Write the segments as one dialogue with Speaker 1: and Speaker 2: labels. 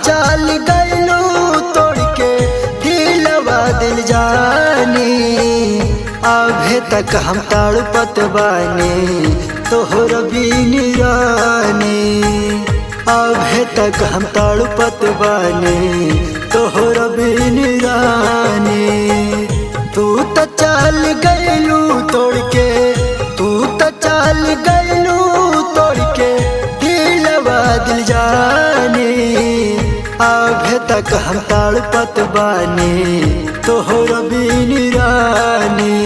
Speaker 1: चाल गइलू तोड़ के दिलवा दिल जानी। अभी तक हम तड़पत बानी तोहर बिन रानी। अभी तक हम तड़पत बानी तोहर बिन रानी। तू तो चल गइलू तोड़ के, तू तो चल गइलू तोड़ के दिलवा दिल जानी। अभी तक हम तड़पत बानी तोहर बिन रानी।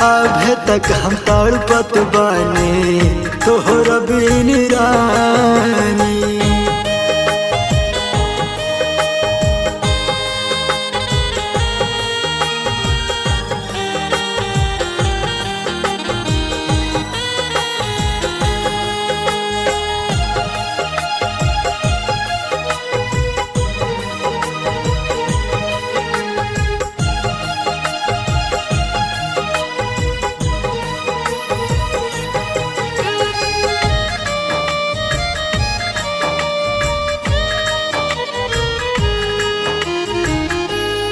Speaker 1: अभी तक हम तड़पत बानी तोहर बिन रानी।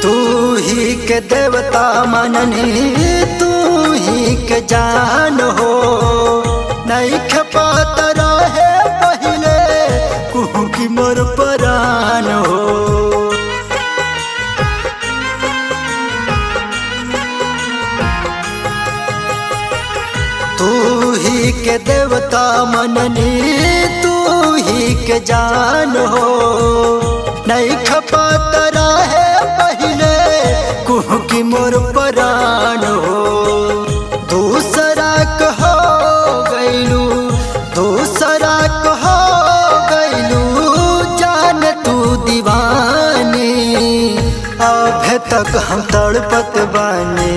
Speaker 1: तू ही के देवता मननी, तू ही के जान हो। नहीं खपात रहे पहले कुहू की मोर परान हो। तू ही के देवता मननी, तू ही के जान हो। नहीं खपात रहे पहले कुहू की मोर परान हो। दूसरा कहो गइलू, दूसरा कहो गइलू जान तू दीवानी। अभी तक हम तड़पत बानी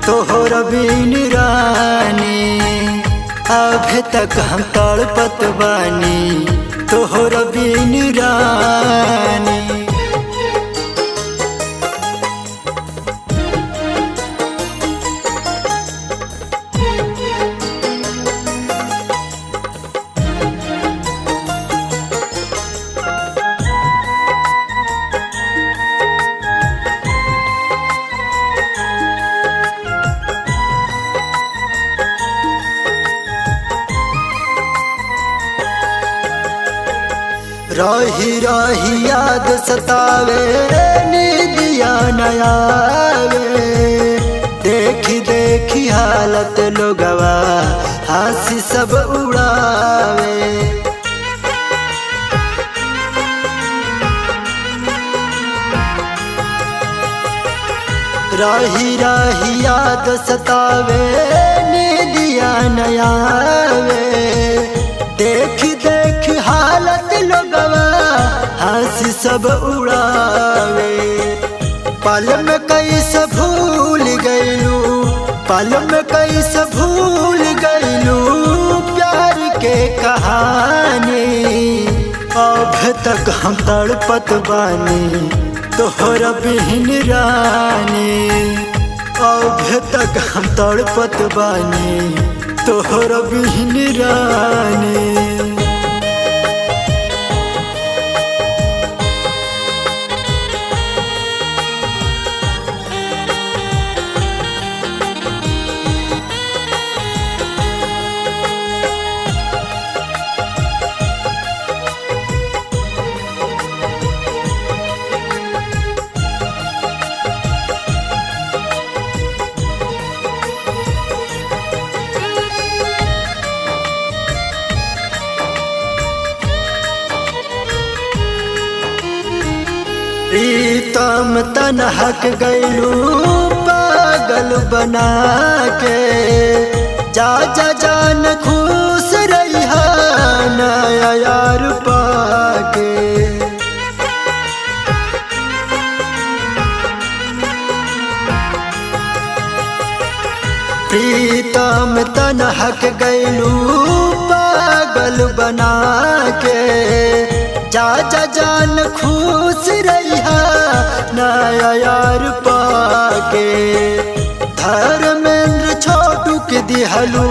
Speaker 1: तोहर बिन रानी। अभी तक हम तड़पत बानी तोहर बिन रानी। रही रही याद सतावे नींदिया न आवे। देखी देखी हालत लोगवा हंसी सब उड़ावे। रही रही याद सतावे नींदिया न आवे। देखी देखी हालत लोगवा हंसी सब उड़ावे। पल में कैसे भूल गइलू, पल में कैसे भूल गइलू प्यार के कहानी। अभी तक हम तड़पत बानी तोहर बिन रानी। अभी तक हम तड़पत बानी तोहर बिन रानी। प्रीतम तनहक गइलू पागल बना के। जा जा जान खुश रहिहा नया यार पाके। प्रीतम तनहक गइलू पागल बना के। जा जा जान खुश रहिहा नया यार पाके। धर्मेंद्र छोटू के दिहलू,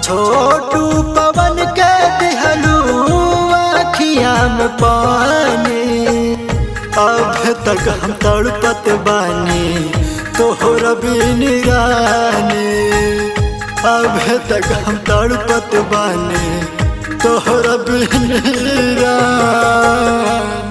Speaker 1: छोटू पवन के दिहलू आखियां में पानी। तक हम तड़पत बानी तोहरा बिन रानी, अभी तक हम तड़पत बानी तोहरा बिन रानी।